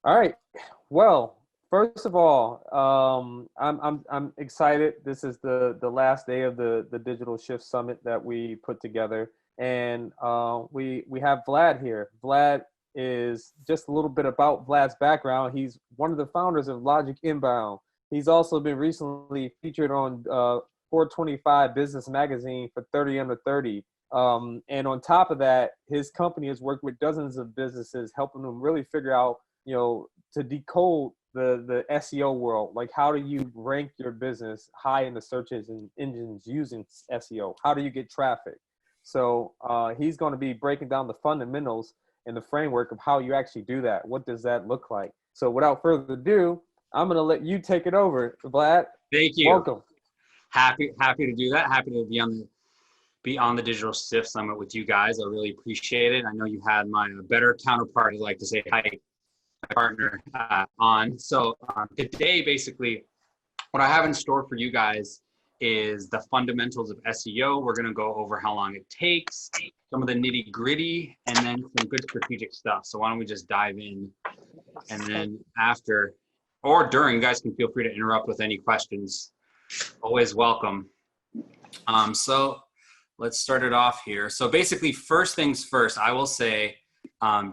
All right. Well, first of all, I'm excited. This is the last day of the Digital Shift Summit that we put together, and we have Vlad here. Vlad is just a little bit about Vlad's background. He's one of the founders of Logic Inbound. He's also been recently featured on 425 Business Magazine for 30 under 30. And on top of that, his company has worked with dozens of businesses, helping them really figure out, to decode the SEO world. Like, how do you rank your business high in the search engines using SEO? How do you get traffic? So he's going to be breaking down the fundamentals and the framework of how you actually do that. What does that look like? So without further ado, I'm going to let you take it over, Vlad. Thank you. Welcome. Happy to do that. Happy to be on the Digital Shift Summit with you guys. I really appreciate it. I know you had my better counterpart, I like to say, hi, my partner on. So today, basically, what I have in store for you guys is the fundamentals of SEO. We're going to go over how long it takes, some of the nitty gritty, and then some good strategic stuff. So why don't we just dive in, and then after or during, you guys can feel free to interrupt with any questions. Always welcome. So let's start it off here. So basically, first things first, I will say,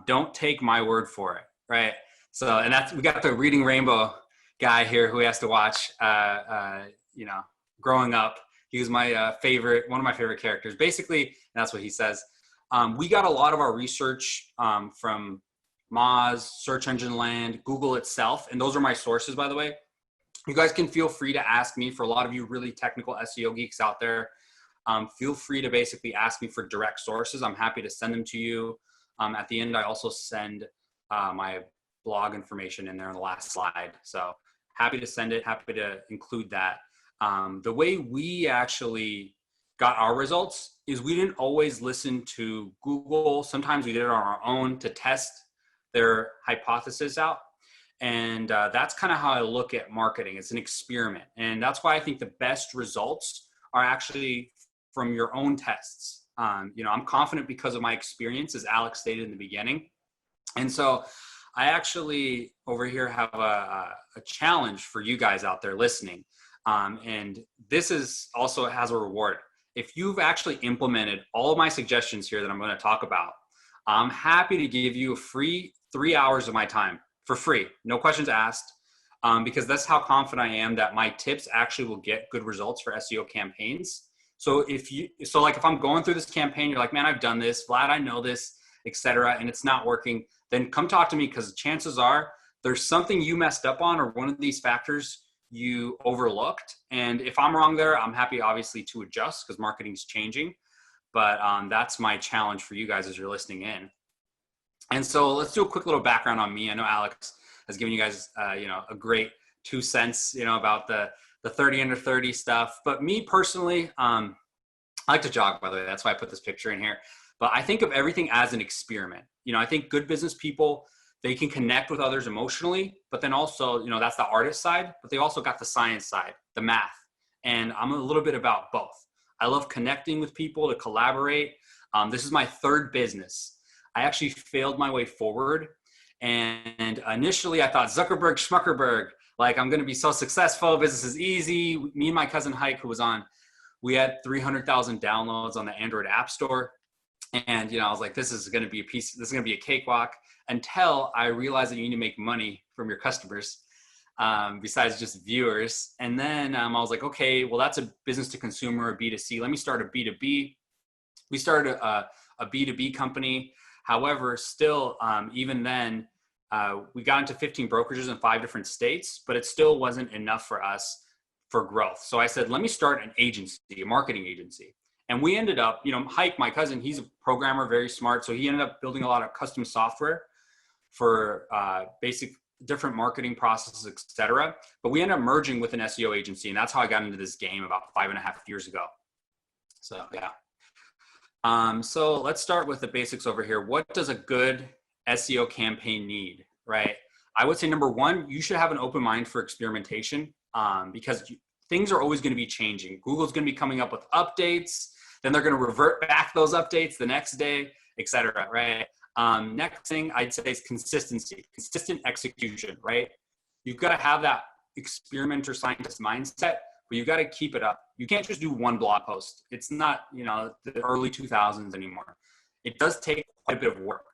don't take my word for it, right? So, and that's, we got the Reading Rainbow guy here who has to watch, growing up. He was my one of my favorite characters. Basically, that's what he says. We got a lot of our research from Moz, Search Engine Land, Google itself, and those are my sources, by the way. You guys can feel free to ask me. For a lot of you really technical SEO geeks out there, feel free to basically ask me for direct sources. I'm happy to send them to you. At the end, I also send my blog information in there on the last slide. So happy to send it, happy to include that. The way we actually got our results is we didn't always listen to Google. Sometimes we did it on our own to test their hypothesis out. And that's kind of how I look at marketing. It's an experiment. And that's why I think the best results are actually from your own tests. I'm confident because of my experience, as Alex stated in the beginning. And so I actually over here have a challenge for you guys out there listening. And this is also has a reward. If you've actually implemented all of my suggestions here that I'm going to talk about, I'm happy to give you a free 3 hours of my time for free, no questions asked, because that's how confident I am that my tips actually will get good results for SEO campaigns. So if I'm going through this campaign, you're like, man, I've done this, Vlad, I know this, etc., and it's not working, then come talk to me, because chances are there's something you messed up on, or one of these factors you overlooked. And if I'm wrong there, I'm happy obviously to adjust, because marketing's changing. But that's my challenge for you guys as you're listening in. And so let's do a quick little background on me. I know Alex has given you guys, a great 2 cents, about the 30 under 30 stuff. But me personally, I like to jog, by the way. That's why I put this picture in here. But I think of everything as an experiment. I think good business people, they can connect with others emotionally, but then also, that's the artist side, but they also got the science side, the math. And I'm a little bit about both. I love connecting with people to collaborate. This is my third business. I actually failed my way forward. And initially I thought Zuckerberg, Schmuckerberg, like I'm going to be so successful. Business is easy. Me and my cousin Hike, who was on, we had 300,000 downloads on the Android App Store. And, I was like, this is going to be a cakewalk, until I realized that you need to make money from your customers, besides just viewers. And then I was like, okay, well, that's a business to consumer, a B2C. Let me start a B2B. We started a B2B company. However, still, even then, we got into 15 brokerages in 5 different states, but it still wasn't enough for us for growth. So I said, let me start an agency, a marketing agency. And we ended up, Hike, my cousin, he's a programmer, very smart. So he ended up building a lot of custom software for basic different marketing processes, et cetera. But we ended up merging with an SEO agency. And that's how I got into this game about 5.5 years ago. So, yeah. So let's start with the basics over here. What does a good SEO campaign need, right? I would say number one, you should have an open mind for experimentation, because things are always going to be changing. Google's going to be coming up with updates, then they're going to revert back those updates the next day, et cetera, right? Next thing I'd say is consistency, consistent execution, right? You've got to have that experimenter scientist mindset, but you've got to keep it up. You can't just do one blog post. It's not, the early 2000s anymore. It does take quite a bit of work.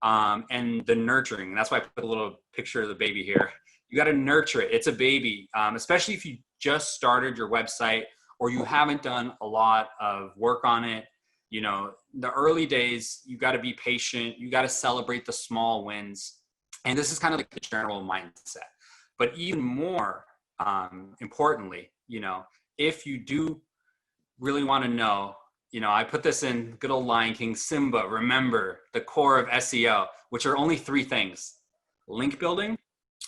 And the nurturing, that's why I put a little picture of the baby here. You got to nurture it. It's a baby, especially if you just started your website or you haven't done a lot of work on it. The early days, you got to be patient. You got to celebrate the small wins. And this is kind of like the general mindset. But even more importantly, if you do really want to know, I put this in good old Lion King, Simba, remember the core of SEO, which are only 3 things: link building,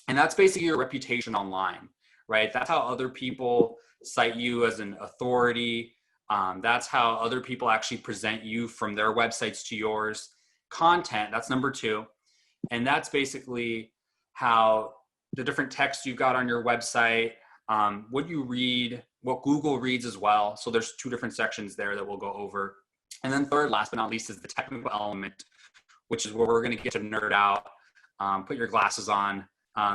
and that's basically your reputation online, right? That's how other people cite you as an authority. That's how other people actually present you from their websites to yours. Content, that's number 2. And that's basically how the different text you've got on your website, what you read, what Google reads as well. So there's 2 different sections there that we'll go over. And then third, last but not least, is the technical element, which is where we're going to get to nerd out. Put your glasses on.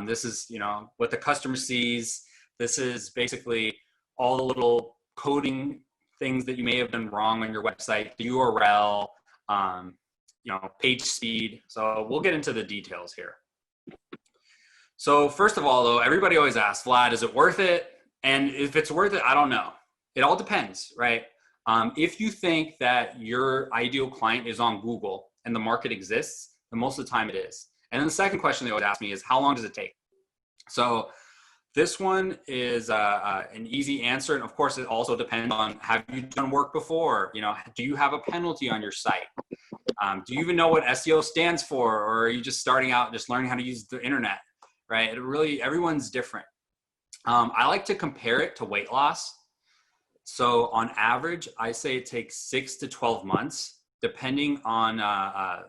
This is, what the customer sees. This is basically all the little coding things that you may have done wrong on your website, the URL, page speed. So we'll get into the details here. So first of all, though, everybody always asks, Vlad, is it worth it? And if it's worth it, I don't know. It all depends, right? If you think that your ideal client is on Google and the market exists, then most of the time it is. And then the second question they would ask me is, how long does it take? So this one is an easy answer. And of course, it also depends on, have you done work before? Do you have a penalty on your site? Do you even know what SEO stands for? Or are you just starting out, just learning how to use the internet, right? Everyone's different. I like to compare it to weight loss. So on average, I say it takes 6 to 12 months, depending on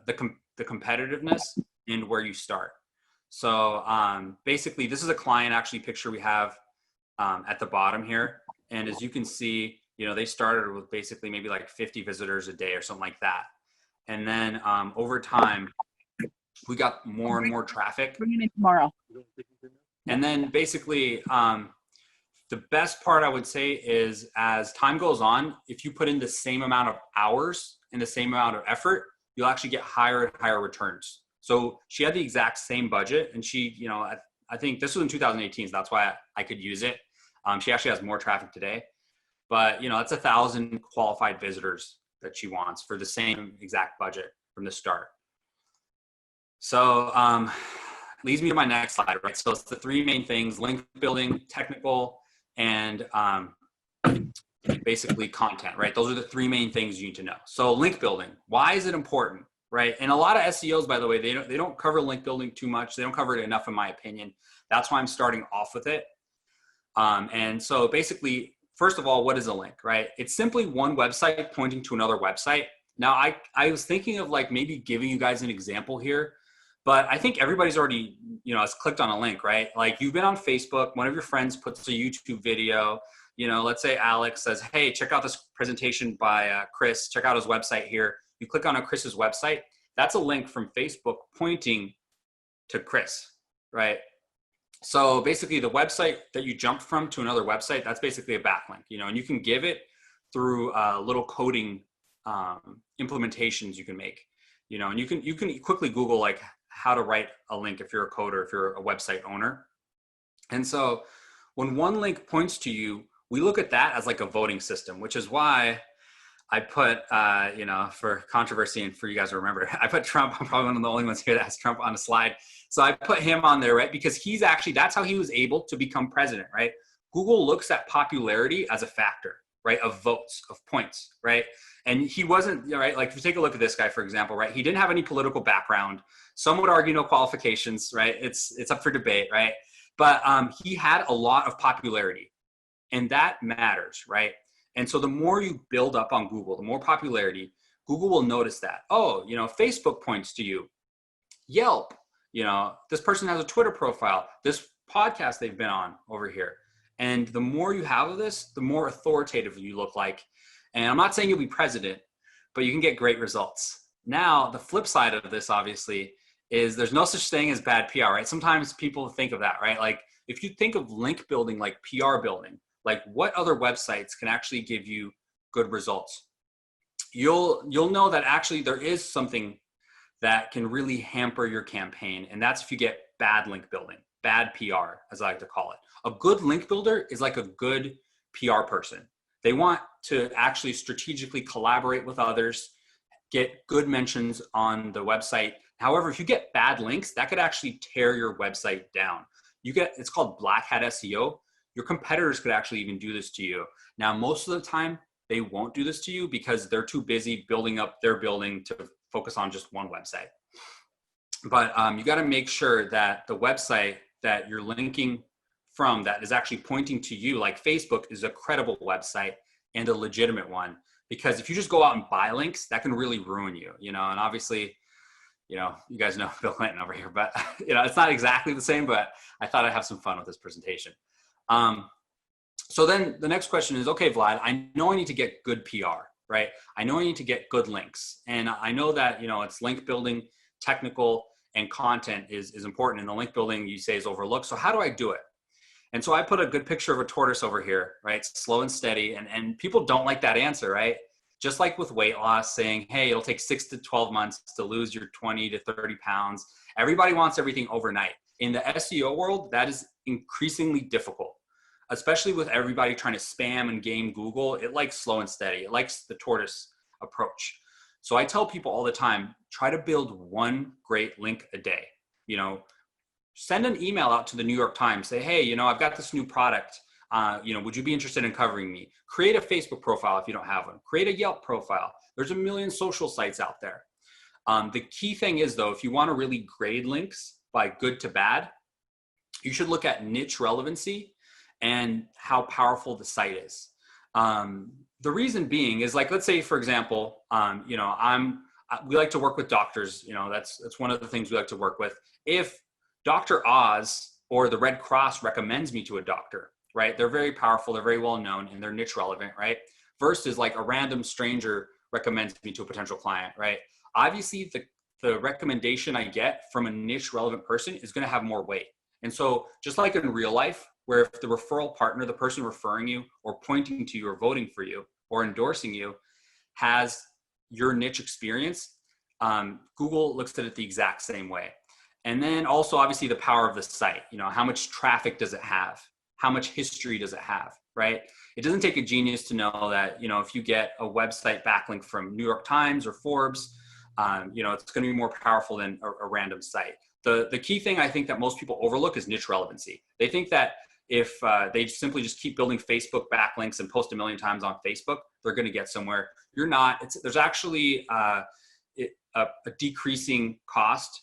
the competitiveness and where you start. So basically, this is a client actually picture we have at the bottom here. And as you can see, they started with basically maybe like 50 visitors a day or something like that. And then over time, we got more and more traffic. Bring it in tomorrow. And then basically, the best part I would say is, as time goes on, if you put in the same amount of hours and the same amount of effort, you'll actually get higher and higher returns. So she had the exact same budget, and she, I think this was in 2018, so that's why I could use it. She actually has more traffic today, but that's 1,000 qualified visitors that she wants for the same exact budget from the start. So leads me to my next slide, right? So it's the 3 main things: link building, technical, and basically content, right? Those are the 3 main things you need to know. So link building, why is it important, right? And a lot of SEOs, by the way, they don't cover link building too much. They don't cover it enough, in my opinion. That's why I'm starting off with it. And so basically, first of all, what is a link, right? It's simply one website pointing to another website. Now, I was thinking of like maybe giving you guys an example here, but I think everybody's already, has clicked on a link, right? Like, you've been on Facebook, one of your friends puts a YouTube video, let's say Alex says, hey, check out this presentation by Chris, check out his website here. You click on Chris's website, that's a link from Facebook pointing to Chris, right? So basically, the website that you jumped from to another website, that's basically a backlink, and you can give it through little coding implementations you can make, and you can quickly Google like how to write a link if you're a coder, if you're a website owner. And so when one link points to you, we look at that as like a voting system, which is why I put, for controversy and for you guys to remember, I put Trump. I'm probably one of the only ones here that has Trump on a slide. So I put him on there, right? Because that's how he was able to become president, right? Google looks at popularity as a factor, right? Of votes, of points, right? And he wasn't, right? Like, if you take a look at this guy, for example, right? He didn't have any political background. Some would argue no qualifications, right? It's up for debate, right? But he had a lot of popularity, and that matters, right? And so the more you build up on Google, the more popularity, Google will notice that. Oh, Facebook points to you. Yelp, this person has a Twitter profile. This podcast they've been on over here. And the more you have of this, the more authoritative you look like. And I'm not saying you'll be president, but you can get great results. Now, the flip side of this, obviously, is there's no such thing as bad PR, right? Sometimes people think of that, right? Like if you think of link building like PR building, like what other websites can actually give you good results? You'll know that actually there is something that can really hamper your campaign, and that's if you get bad link building, bad PR, as I like to call it. A good link builder is like a good PR person. They want to actually strategically collaborate with others, get good mentions on the website. However, if you get bad links, that could actually tear your website down. It's called black hat SEO. Your competitors could actually even do this to you. Now, most of the time, they won't do this to you because they're too busy building up their building to focus on just one website. But you got to make sure that the website that you're linking from that is actually pointing to you, like Facebook, is a credible website and a legitimate one. Because if you just go out and buy links, that can really ruin you, and obviously, you guys know Bill Clinton over here, but it's not exactly the same, but I thought I'd have some fun with this presentation. So then the next question is, okay, Vlad, I know I need to get good PR, right? I know I need to get good links. And I know that, it's link building, technical, and content is important. And the link building, you say, is overlooked. So how do I do it? And so I put a good picture of a tortoise over here, right? Slow and steady. And people don't like that answer, right? Just like with weight loss, saying, hey, it'll take 6 to 12 months to lose your 20 to 30 pounds. Everybody wants everything overnight. In the SEO world, that is increasingly difficult, especially with everybody trying to spam and game Google. It likes slow and steady. It likes the tortoise approach. So I tell people all the time, try to build one great link a day. Send an email out to the New York Times, say, hey, I've got this new product. Would you be interested in covering me? Create a Facebook profile if you don't have one. Create a Yelp profile. There's a million social sites out there. The key thing is, though, if you want to really grade links by good to bad, you should look at niche relevancy and how powerful the site is. The reason being is, like, let's say, for example, we like to work with doctors. That's one of the things we like to work with. If Dr. Oz or the Red Cross recommends me to a doctor, right? They're very powerful, they're very well known, and they're niche relevant, right? Versus like a random stranger recommends me to a potential client, right? Obviously, the recommendation I get from a niche relevant person is going to have more weight. And so just like in real life, where if the referral partner, the person referring you or pointing to you or voting for you or endorsing you, has your niche experience, Google looks at it the exact same way. And then also obviously the power of the site, how much traffic does it have? How much history does it have, right? It doesn't take a genius to know that, if you get a website backlink from New York Times or Forbes, it's going to be more powerful than a random site. The key thing I think that most people overlook is niche relevancy. They think that if they simply just keep building Facebook backlinks and post a million times on Facebook, they're going to get somewhere. You're not. There's actually a decreasing cost.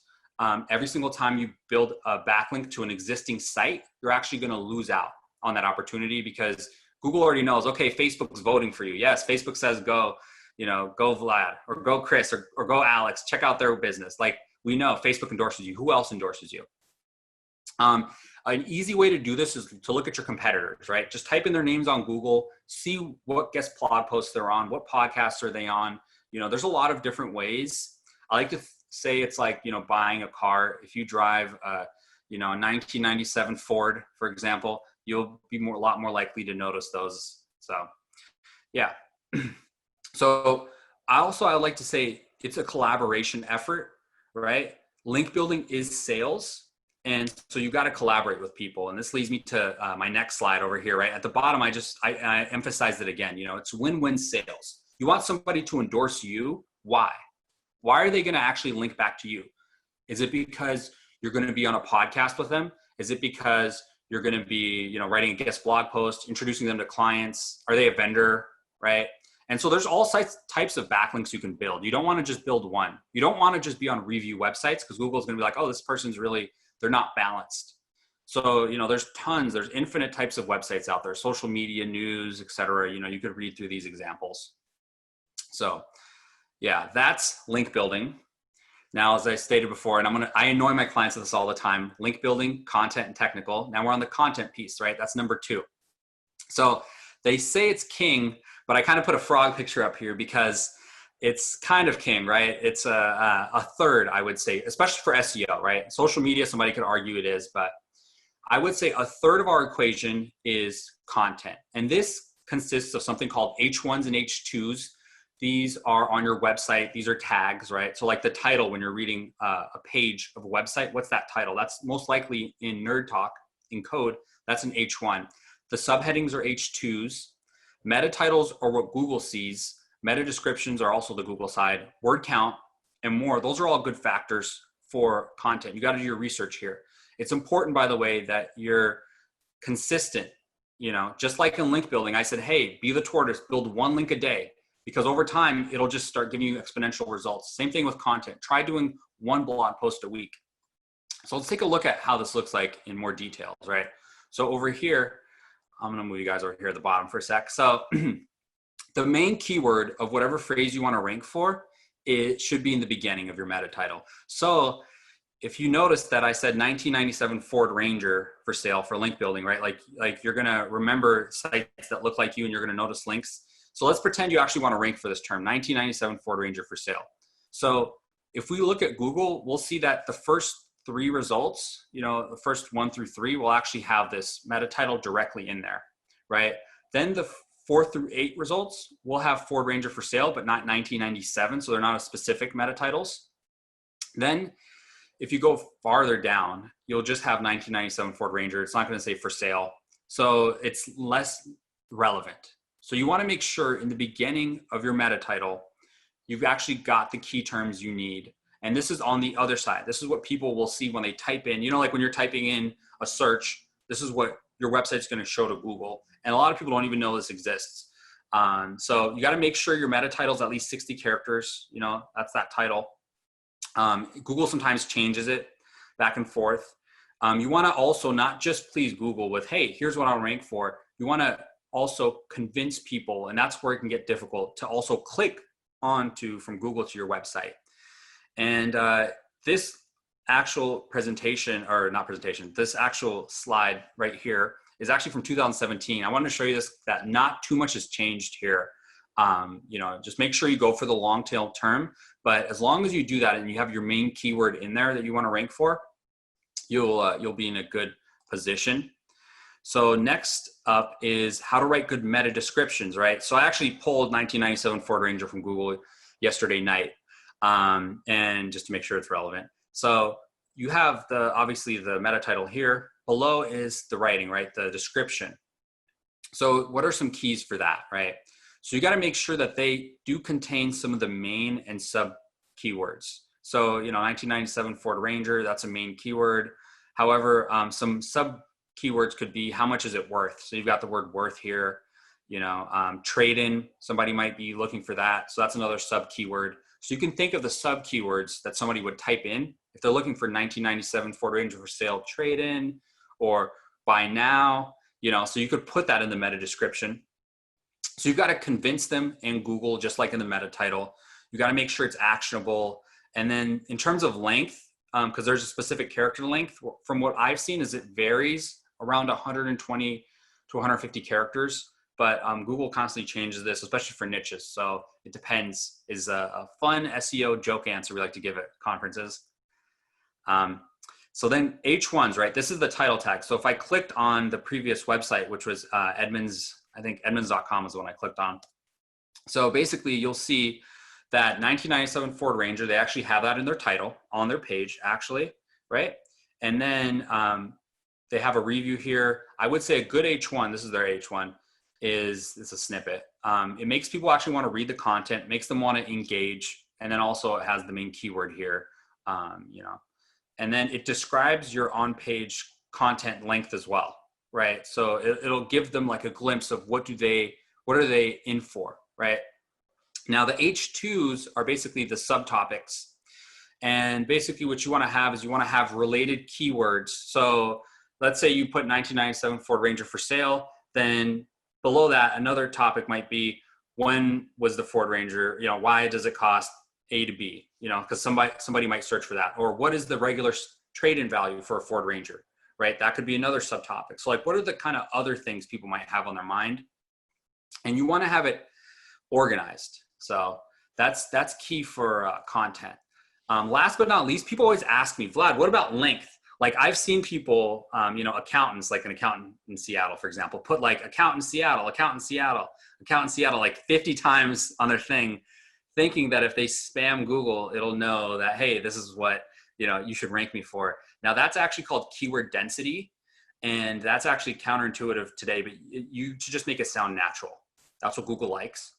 Every single time you build a backlink to an existing site, you're actually going to lose out on that opportunity because Google already knows, okay, Facebook's voting for you. Yes, Facebook says go Vlad or go Chris or go Alex, check out their business. Like, we know Facebook endorses you. Who else endorses you? An easy way to do this is to look at your competitors, right? Just type in their names on Google, see what guest blog posts they're on, what podcasts are they on. There's a lot of different ways. I like to say it's like, buying a car. If you drive a 1997 Ford, for example, you'll be a lot more likely to notice those. So, yeah. So I like to say it's a collaboration effort, right? Link building is sales. And so you got to collaborate with people. And this leads me to my next slide over here, right? At the bottom, I emphasized it again, it's win-win sales. You want somebody to endorse you. Why? Why are they going to actually link back to you? Is it because you're going to be on a podcast with them? Is it because you're going to be, writing a guest blog post, introducing them to clients? Are they a vendor, right? And so there's all types of backlinks you can build. You don't want to just build one. You don't want to just be on review websites because Google's going to be like, oh, this person's really, they're not balanced. So, there's infinite types of websites out there, social media, news, et cetera. You could read through these examples. So yeah, that's link building. Now, as I stated before, and I annoy my clients with this all the time, link building, content, and technical. Now we're on the content piece, right? That's number 2. So they say it's king, but I kind of put a frog picture up here because It's kind of king, right? It's a third, I would say, especially for SEO, right? Social media, somebody could argue it is, but I would say a third of our equation is content. And this consists of something called H1s and H2s. These are on your website. These are tags, right? So like the title, when you're reading a page of a website, what's that title? That's most likely in Nerd Talk, in code, that's an H1. The subheadings are H2s. Meta titles are what Google sees. Meta descriptions are also the Google side. Word count and more. Those are all good factors for content. You got to do your research here. It's important, by the way, that you're consistent. You know, just like in link building, I said, hey, be the tortoise, build one link a day, because over time, it'll just start giving you exponential results. Same thing with content. Try doing one blog post a week. So let's take a look at how this looks like in more details, right? So over here, I'm gonna move you guys over here at the bottom for a sec. So the main keyword of whatever phrase you wanna rank for, it should be in the beginning of your meta title. So if you notice that I said 1997 Ford Ranger for sale for link building, right? Like you're gonna remember sites that look like you and you're gonna notice links. So let's pretend you actually wanna rank for this term, 1997 Ford Ranger for sale. So if we look at Google, we'll see that the first 3 results, you know, the first 1 through 3 will actually have this meta title directly in there, right? Then the 4 through 8 results will have Ford Ranger for sale, but not 1997. So they're not a specific meta titles. Then if you go farther down, you'll just have 1997 Ford Ranger. It's not going to say for sale. So it's less relevant. So you want to make sure in the beginning of your meta title, you've actually got the key terms you need. And this is on the other side. This is what people will see when they type in, you know, like when you're typing in a search, this is what your website's going to show to Google. And a lot of people don't even know this exists. So you got to make sure your meta title is at least 60 characters. You know, that's that title. Google sometimes changes it back and forth. You want to also not just please Google with, hey, here's what I'll rank for. You want to also convince people, and that's where it can get difficult, to also click onto from Google to your website. And this actual presentation, or not presentation, this actual slide right here is actually from 2017. I wanted to show you this, that not too much has changed here. You know, just make sure you go for the long tail term, but as long as you do that and you have your main keyword in there that you want to rank for, you'll be in a good position. So next up is how to write good meta descriptions, right? So I actually pulled 1997 Ford Ranger from Google yesterday night, and just to make sure it's relevant. So you have obviously the meta title here. Below is the writing, right? The description. So what are some keys for that, right? So you got to make sure that they do contain some of the main and sub keywords. So, you know, 1997 Ford Ranger, that's a main keyword. However, some sub keywords could be, how much is it worth? So you've got the word worth here, you know, trade-in, somebody might be looking for that. So that's another sub keyword. So you can think of the sub keywords that somebody would type in if they're looking for 1997 Ford Ranger for sale trade-in or buy now, you know, so you could put that in the meta description. So you've got to convince them in Google, just like in the meta title. You got to make sure it's actionable. And then in terms of length, because there's a specific character length, from what I've seen is it varies around 120 to 150 characters. But Google constantly changes this, especially for niches. So it depends, is a fun SEO joke answer we like to give at conferences. So then H1s, right? This is the title tag. So if I clicked on the previous website, which was Edmunds, I think Edmunds.com is the one I clicked on. So basically you'll see that 1997 Ford Ranger, they actually have that in their title on their page actually, right? And then they have a review here. I would say a good H1, this is their H1, it's a snippet. It makes people actually want to read the content, makes them want to engage. And then also it has the main keyword here, you know, and then it describes your on-page content length as well, right? So it'll give them like a glimpse of what are they in for, right? Now the H2s are basically the subtopics. And basically what you want to have is you want to have related keywords. So let's say you put 1997 Ford Ranger for sale, then below that, another topic might be, when was the Ford Ranger, you know, why does it cost A to B, you know, because somebody might search for that. Or what is the regular trade-in value for a Ford Ranger, right? That could be another subtopic. So like, what are the kind of other things people might have on their mind? And you want to have it organized. So That's key for content. Last but not least, people always ask me, Vlad, what about length? Like I've seen people, accountants, like an accountant in Seattle, for example, put like accountant Seattle, accountant Seattle, accountant Seattle, like 50 times on their thing, thinking that if they spam Google, it'll know that, hey, this is what, you should rank me for. Now that's actually called keyword density. And that's actually counterintuitive today, but you should just make it sound natural. That's what Google likes.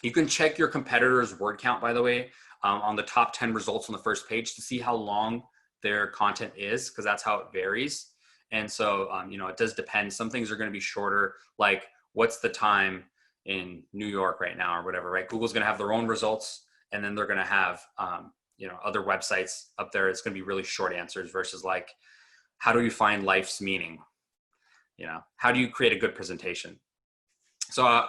You can check your competitor's word count, by the way, on the top 10 results on the first page to see how long their content is, because that's how it varies. And so, it does depend. Some things are going to be shorter, like what's the time in New York right now or whatever, right? Google's going to have their own results, and then they're going to have, other websites up there. It's going to be really short answers versus like, how do you find life's meaning? How do you create a good presentation? So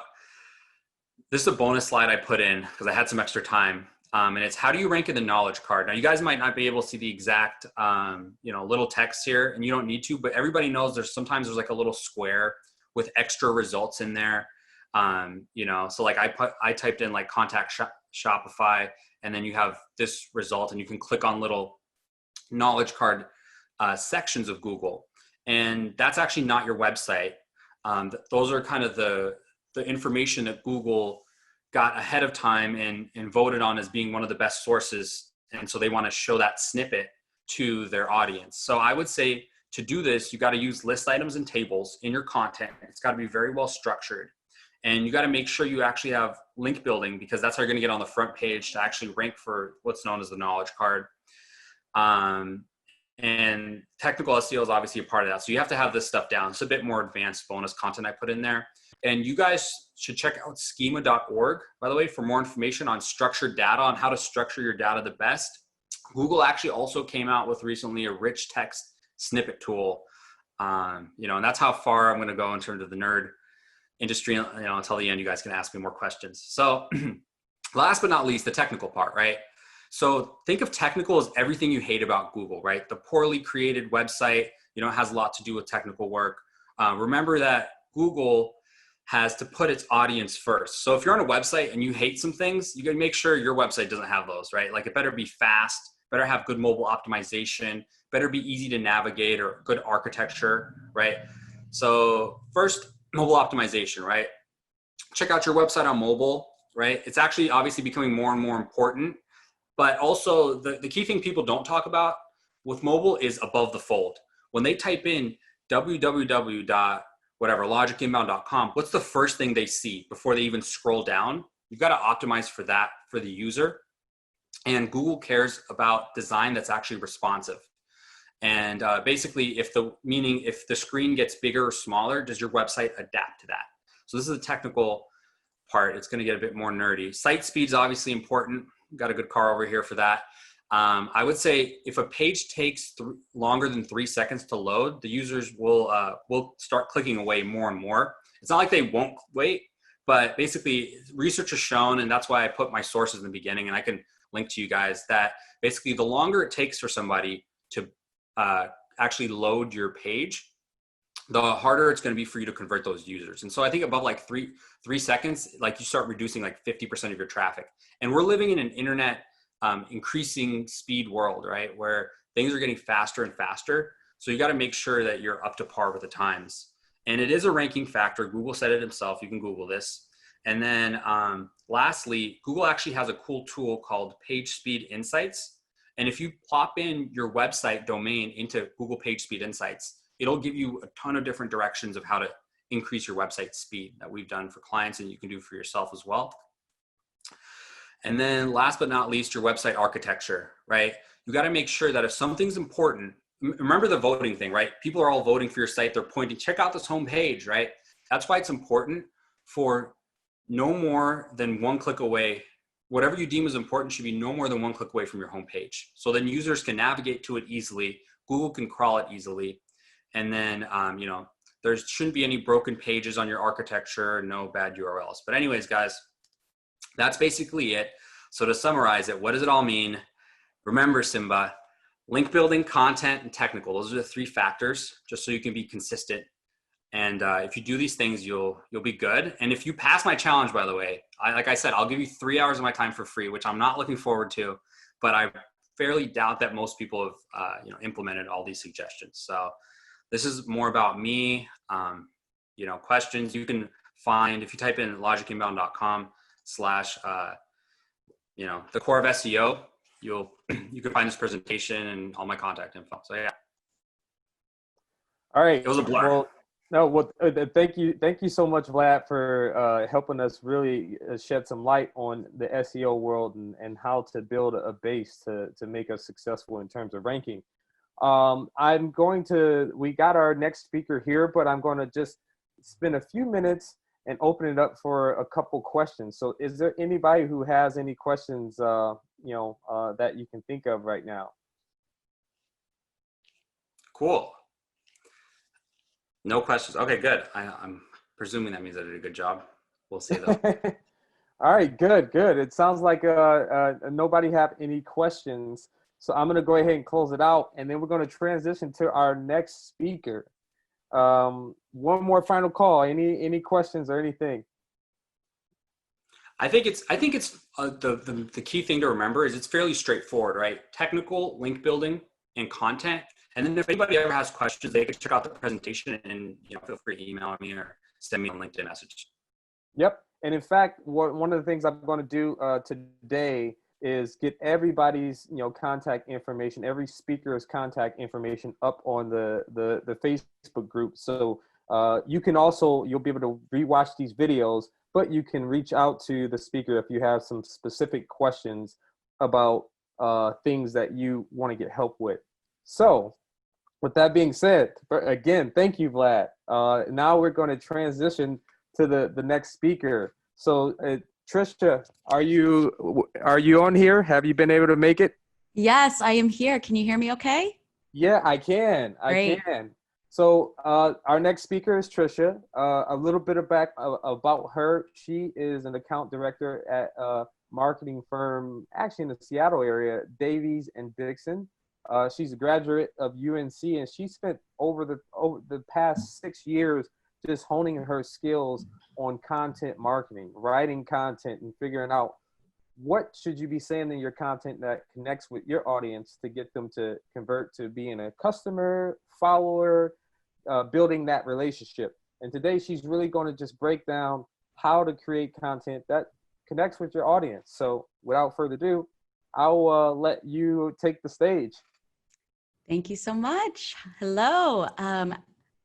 this is a bonus slide I put in because I had some extra time. And it's how do you rank in the knowledge card? Now you guys might not be able to see the exact, little text here, and you don't need to, but everybody knows sometimes there's like a little square with extra results in there. So like I typed in like contact Shopify, and then you have this result, and you can click on little knowledge card sections of Google. And that's actually not your website. Those are kind of the information that Google got ahead of time and voted on as being one of the best sources. And so they want to show that snippet to their audience. So I would say to do this, you got to use list items and tables in your content. It's got to be very well structured. And you got to make sure you actually have link building, because that's how you're going to get on the front page to actually rank for what's known as the knowledge card. And technical SEO is obviously a part of that. So you have to have this stuff down. It's a bit more advanced bonus content I put in there. And you guys should check out schema.org, by the way, for more information on structured data, on how to structure your data the best. Google actually also came out with recently a rich text snippet tool. And that's how far I'm going to go in terms of the nerd industry. Until the end, you guys can ask me more questions. So last but not least, the technical part, right? So think of technical as everything you hate about Google, right? The poorly created website, it has a lot to do with technical work. Remember that Google has to put its audience first. So if you're on a website and you hate some things, you got to make sure your website doesn't have those, right? Like it better be fast, better have good mobile optimization, better be easy to navigate, or good architecture, right? So first, mobile optimization, right? Check out your website on mobile, right? It's actually obviously becoming more and more important, but also the key thing people don't talk about with mobile is above the fold. When they type in logicinbound.com, what's the first thing they see before they even scroll down? You've got to optimize for that for the user. And Google cares about design that's actually responsive. And basically, if the screen gets bigger or smaller, does your website adapt to that? So this is the technical part. It's going to get a bit more nerdy. Site speed is obviously important. Got a good car over here for that. I would say if a page takes longer than 3 seconds to load, the users will start clicking away more and more. It's not like they won't wait, but basically research has shown, and that's why I put my sources in the beginning, and I can link to you guys, that basically the longer it takes for somebody to actually load your page, the harder it's going to be for you to convert those users. And so I think above like three seconds, like you start reducing like 50% of your traffic. And we're living in an internet increasing speed world, right? Where things are getting faster and faster. So you got to make sure that you're up to par with the times. And it is a ranking factor. Google said it himself. You can Google this. And then lastly, Google actually has a cool tool called Page Speed Insights. And if you plop in your website domain into Google Page Speed Insights, it'll give you a ton of different directions of how to increase your website speed that we've done for clients, and you can do for yourself as well. And then last but not least, your website architecture, right? You got to make sure that if something's important, remember the voting thing, right? People are all voting for your site. They're pointing, check out this homepage, right? That's why it's important for no more than one click away. Whatever you deem as important should be no more than one click away from your homepage. So then users can navigate to it easily. Google can crawl it easily. And then, there shouldn't be any broken pages on your architecture, no bad URLs. But anyways, guys, that's basically it. So to summarize it, what does it all mean? Remember, Simba, link building, content, and technical. Those are the 3 factors, just so you can be consistent And if you do these things, you'll be good. And if you pass my challenge, by the way, like I said, I'll give you 3 hours of my time for free, which I'm not looking forward to, but I fairly doubt that most people have implemented all these suggestions. So this is more about me. Questions you can find if you type in logicinbound.com/ the core of SEO. You can find this presentation and all my contact info. So yeah. All right. It was a blur. Thank you so much, Vlad, for helping us really shed some light on the SEO world and how to build a base to make us successful in terms of ranking. We got our next speaker here, but I'm going to just spend a few minutes and open it up for a couple questions. So is there anybody who has any questions, that you can think of right now? Cool. No questions. Okay, good. I'm presuming that means I did a good job. We'll see though. All right, good. It sounds like nobody have any questions. So I'm going to go ahead and close it out, and then we're going to transition to our next speaker. One more final call. Any questions or anything? I think it's the key thing to remember is it's fairly straightforward, right? Technical, link building, and content. And then if anybody ever has questions, they can check out the presentation and feel free to email me or send me a LinkedIn message. Yep. And in fact, one of the things I'm going to do today is get everybody's contact information, every speaker's contact information up on the Facebook group. So you'll be able to rewatch these videos, but you can reach out to the speaker if you have some specific questions about things that you want to get help with. So with that being said, again, thank you, Vlad. Now we're going to transition to the next speaker. So Trisha, are you on here? Have you been able to make it? Yes, I am here. Can you hear me okay? Yeah, I can. Great. I can. So our next speaker is Trisha. A little bit about her. She is an account director at a marketing firm, actually in the Seattle area, Davies and Dixon. She's a graduate of UNC, and she spent over the past 6 years just honing her skills on content marketing, writing content, and figuring out what should you be saying in your content that connects with your audience to get them to convert to being a customer, follower, building that relationship. And today she's really going to just break down how to create content that connects with your audience. So without further ado, I'll let you take the stage. Thank you so much. Hello.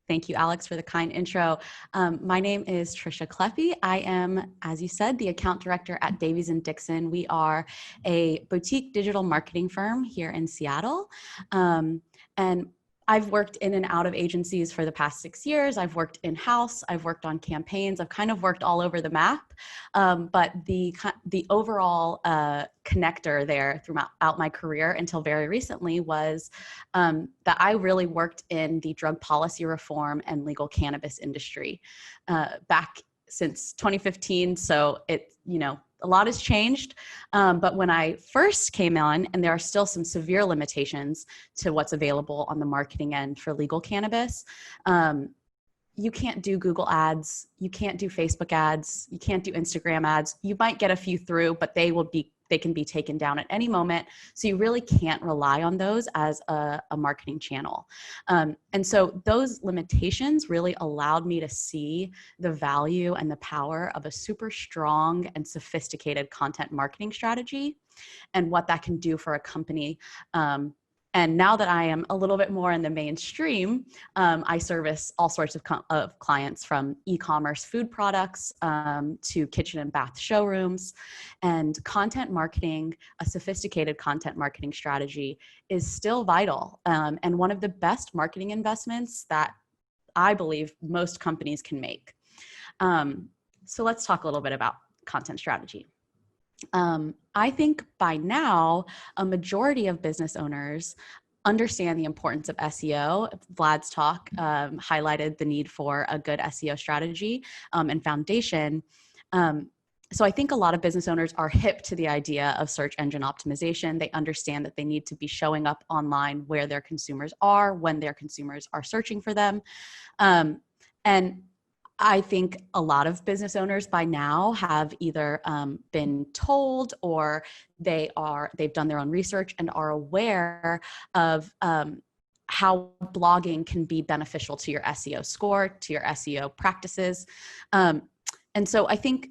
Thank you, Alex, for the kind intro. My name is Trisha Cleffy. I am, as you said, the account director at Davies and Dixon. We are a boutique digital marketing firm here in Seattle. And I've worked in and out of agencies for the past 6 years. I've worked in-house. I've worked on campaigns. I've kind of worked all over the map. But the overall connector there throughout my career until very recently was that I really worked in the drug policy reform and legal cannabis industry back since 2015. So a lot has changed. But when I first came on, and there are still some severe limitations to what's available on the marketing end for legal cannabis, you can't do Google ads, you can't do Facebook ads, you can't do Instagram ads. You might get a few through, but they can be taken down at any moment. So you really can't rely on those as a marketing channel. And so those limitations really allowed me to see the value and the power of a super strong and sophisticated content marketing strategy and what that can do for a company. And now that I am a little bit more in the mainstream, I service all sorts of clients, from e-commerce food products to kitchen and bath showrooms. And content marketing, a sophisticated content marketing strategy, is still vital and one of the best marketing investments that I believe most companies can make. So let's talk a little bit about content strategy. I think by now, a majority of business owners understand the importance of SEO. Vlad's talk highlighted the need for a good SEO strategy and foundation. So I think a lot of business owners are hip to the idea of search engine optimization. They understand that they need to be showing up online where their consumers are, when their consumers are searching for them. And I think a lot of business owners by now have either been told or they've done their own research and are aware of how blogging can be beneficial to your SEO score, to your SEO practices. And so I think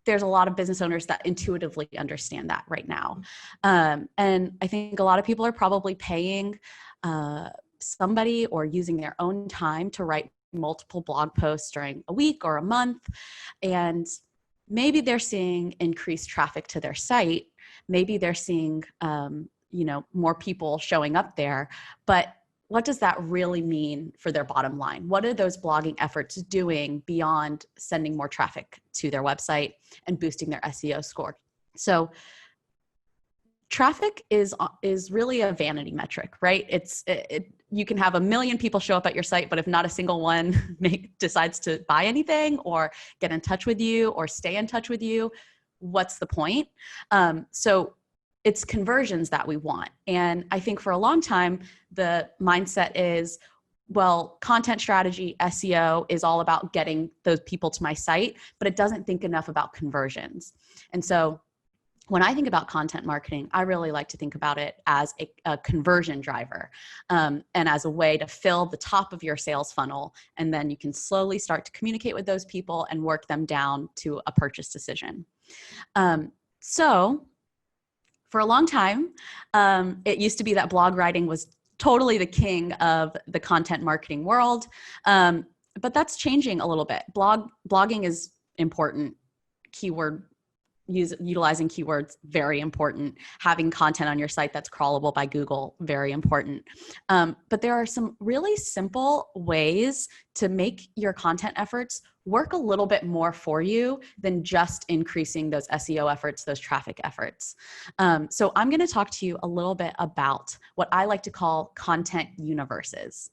there's a lot of business owners that intuitively understand that right now. And I think a lot of people are probably paying somebody or using their own time to write multiple blog posts during a week or a month. And maybe they're seeing increased traffic to their site. Maybe they're seeing, more people showing up there, but what does that really mean for their bottom line? What are those blogging efforts doing beyond sending more traffic to their website and boosting their SEO score? So traffic is really a vanity metric, right? You can have 1 million people show up at your site, but if not a single one decides to buy anything or get in touch with you or stay in touch with you, what's the point? So it's conversions that we want. And I think for a long time, the mindset is, well, content strategy, SEO is all about getting those people to my site, but it doesn't think enough about conversions. And so when I think about content marketing, I really like to think about it as a conversion driver and as a way to fill the top of your sales funnel. And then you can slowly start to communicate with those people and work them down to a purchase decision. So for a long time, it used to be that blog writing was totally the king of the content marketing world. But that's changing a little bit. Blogging is important. Utilizing keywords, very important. Having content on your site that's crawlable by Google, very important. But there are some really simple ways to make your content efforts work a little bit more for you than just increasing those SEO efforts, those traffic efforts. So I'm going to talk to you a little bit about what I like to call content universes.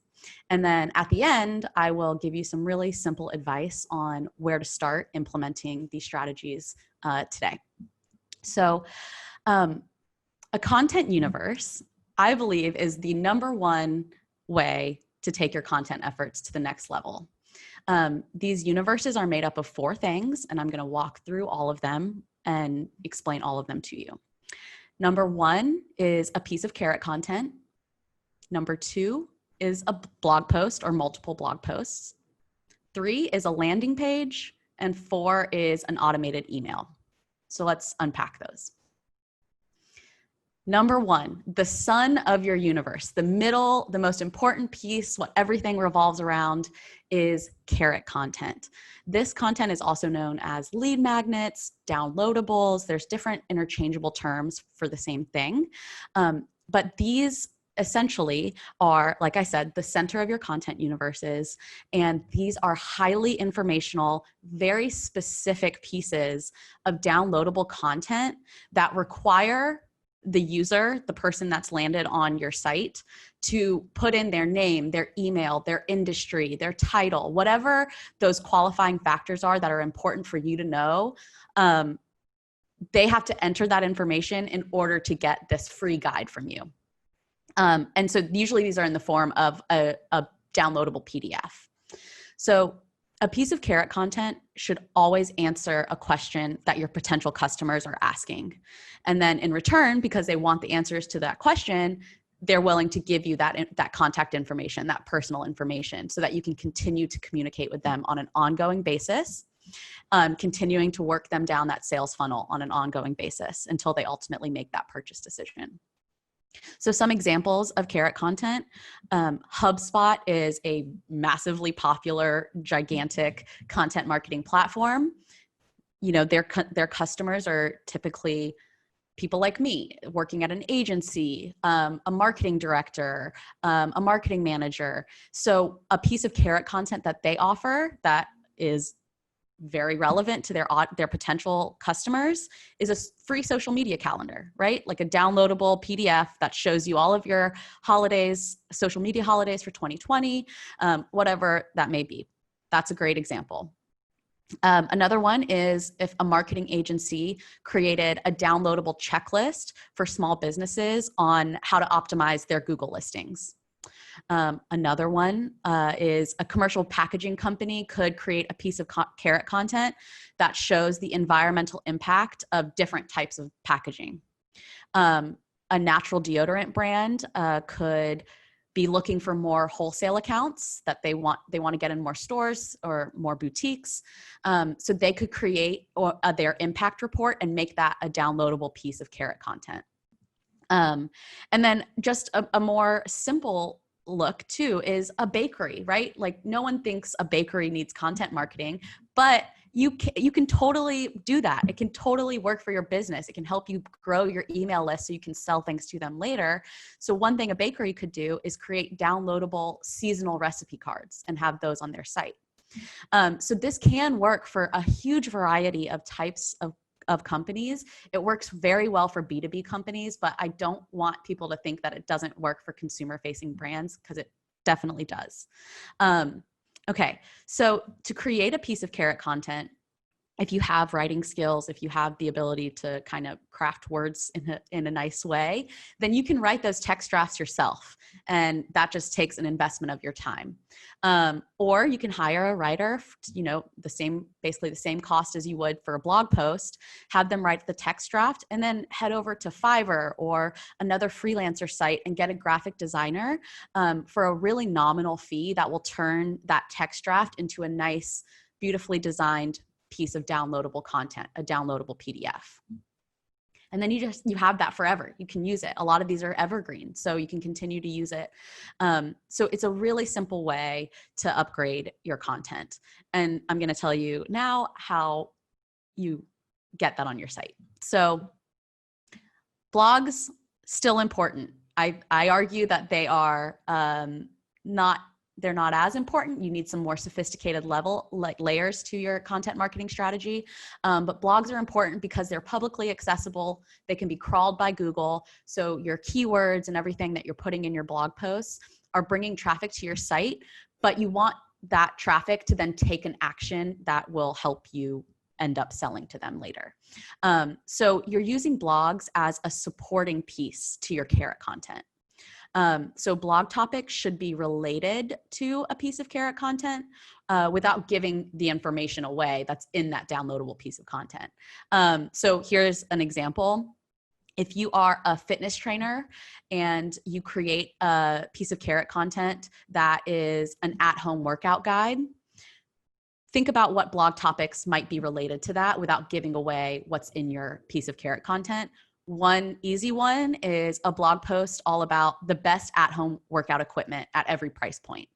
And then at the end, I will give you some really simple advice on where to start implementing these strategies today. So a content universe, I believe, is the number one way to take your content efforts to the next level. These universes are made up of 4 things, and I'm going to walk through all of them and explain all of them to you. Number 1 is a piece of carrot content. Number 2 is a blog post or multiple blog posts. 3 is a landing page, and 4 is an automated email. So let's unpack those. Number 1, the sun of your universe, the middle, the most important piece, what everything revolves around, is carrot content. This content is also known as lead magnets, downloadables. There's different interchangeable terms for the same thing. But these essentially are, like I said, the center of your content universes. And these are highly informational, very specific pieces of downloadable content that require the user, the person that's landed on your site, to put in their name, their email, their industry, their title, whatever those qualifying factors are that are important for you to know. They have to enter that information in order to get this free guide from you. And so usually these are in the form of a downloadable PDF. So a piece of carrot content should always answer a question that your potential customers are asking. And then in return, because they want the answers to that question, they're willing to give you that contact information, that personal information, so that you can continue to communicate with them on an ongoing basis, continuing to work them down that sales funnel on an ongoing basis until they ultimately make that purchase decision. So some examples of carrot content. HubSpot is a massively popular, gigantic content marketing platform. You know, their customers are typically people like me working at an agency, a marketing director, a marketing manager. So a piece of carrot content that they offer that is very relevant to their potential customers is a free social media calendar, right? Like a downloadable PDF that shows you all of your holidays, social media holidays for 2020, whatever that may be. That's a great example. Another one is if a marketing agency created a downloadable checklist for small businesses on how to optimize their Google listings. Another one is a commercial packaging company could create a piece of carrot content that shows the environmental impact of different types of packaging. A natural deodorant brand could be looking for more wholesale accounts that they want to get in more stores or more boutiques. So they could create their impact report and make that a downloadable piece of carrot content. And then just a more simple look too is a bakery, right? Like no one thinks a bakery needs content marketing, but you can totally do that. It can totally work for your business. It can help you grow your email list so you can sell things to them later. So one thing a bakery could do is create downloadable seasonal recipe cards and have those on their site. So this can work for a huge variety of types of companies. It works very well for B2B companies, but I don't want people to think that it doesn't work for consumer facing brands, because it definitely does. Okay, so to create a piece of carrot content, if you have writing skills, if you have the ability to kind of craft words in a nice way, then you can write those text drafts yourself. And that just takes an investment of your time. Or you can hire a writer, basically the same cost as you would for a blog post, have them write the text draft, and then head over to Fiverr or another freelancer site and get a graphic designer for a really nominal fee that will turn that text draft into a nice, beautifully designed piece of downloadable content, a downloadable PDF. And then you have that forever. You can use it. A lot of these are evergreen, so you can continue to use it. So it's a really simple way to upgrade your content. And I'm going to tell you now how you get that on your site. So blogs, still important. I argue that they are they're not as important. You need some more sophisticated layers to your content marketing strategy. But blogs are important because they're publicly accessible. They can be crawled by Google. So your keywords and everything that you're putting in your blog posts are bringing traffic to your site, but you want that traffic to then take an action that will help you end up selling to them later. So you're using blogs as a supporting piece to your carrot content. So blog topics should be related to a piece of carrot content without giving the information away that's in that downloadable piece of content. So here's an example. If you are a fitness trainer and you create a piece of carrot content that is an at-home workout guide, think about what blog topics might be related to that without giving away what's in your piece of carrot content. One easy one is a blog post all about the best at-home workout equipment at every price point.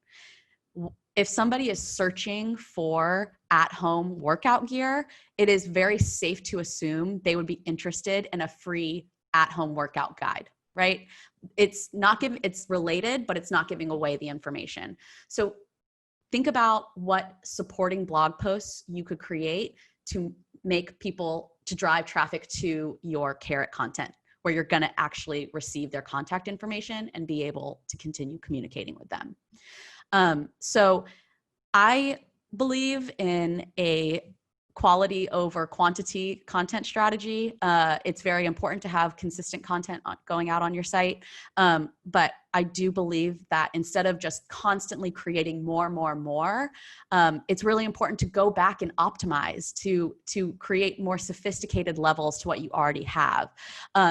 If somebody is searching for at-home workout gear, it is very safe to assume they would be interested in a free at-home workout guide, right? It's related, but it's not giving away the information. So think about what supporting blog posts you could create to drive traffic to your carrot content, where you're going to actually receive their contact information and be able to continue communicating with them. So I believe in a quality over quantity content strategy. It's very important to have consistent content going out on your site. But I do believe that instead of just constantly creating more, it's really important to go back and optimize to create more sophisticated levels to what you already have.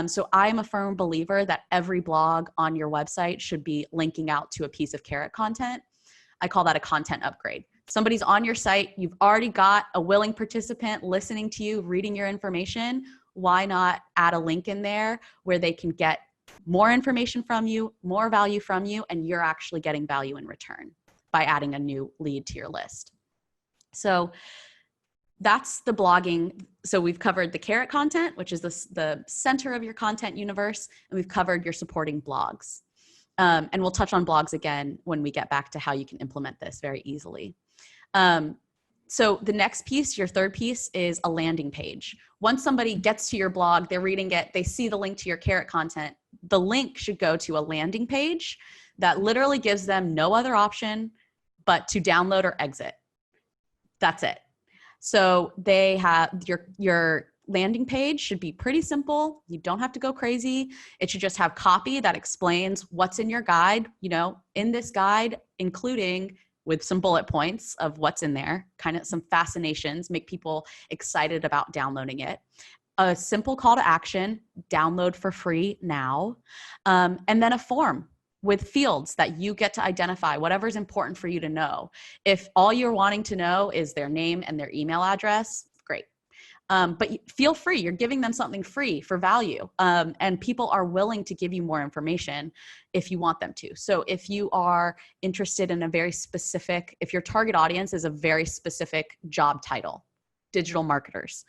So I'm a firm believer that every blog on your website should be linking out to a piece of carrot content. I call that a content upgrade. Somebody's on your site, you've already got a willing participant listening to you, reading your information. Why not add a link in there where they can get more information from you, more value from you, and you're actually getting value in return by adding a new lead to your list. So that's the blogging. So we've covered the carrot content, which is the center of your content universe, and we've covered your supporting blogs. And we'll touch on blogs again when we get back to how you can implement this very easily. So the next piece, your third piece, is a landing page. Once somebody gets to your blog, they're reading it, they see the link to your carrot content, the link should go to a landing page that literally gives them no other option but to download or exit. That's it. So they have your landing page should be pretty simple. You don't have to go crazy. It should just have copy that explains what's in your guide, in this guide, including with some bullet points of what's in there, kind of some fascinations, make people excited about downloading it. A simple call to action, download for free now, and then a form with fields that you get to identify, whatever's important for you to know. If all you're wanting to know is their name and their email address, great. But feel free, you're giving them something free for value. And people are willing to give you more information if you want them to. So if you are interested in a very specific, if your target audience is a very specific job title, digital marketers,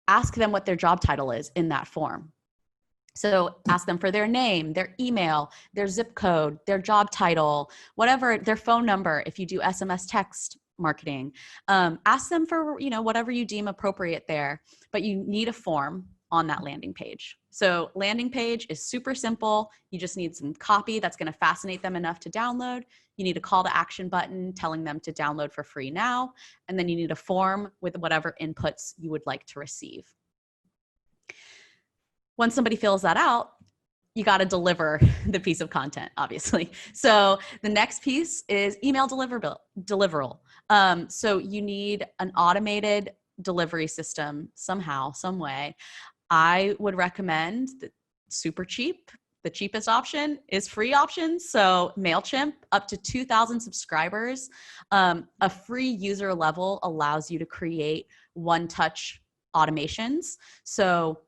ask them what their job title is in that form. So ask them for their name, their email, their zip code, their job title, whatever, their phone number. If you do SMS text marketing, ask them for, whatever you deem appropriate there, but you need a form on that landing page. So landing page is super simple. You just need some copy that's going to fascinate them enough to download. You need a call to action button telling them to download for free now. And then you need a form with whatever inputs you would like to receive. Once somebody fills that out, you got to deliver the piece of content, obviously. So the next piece is email deliverable. So you need an automated delivery system somehow, some way. I would recommend that super cheap. The cheapest option is free options. So MailChimp, up to 2,000 subscribers, a free user level allows you to create one-touch automations. So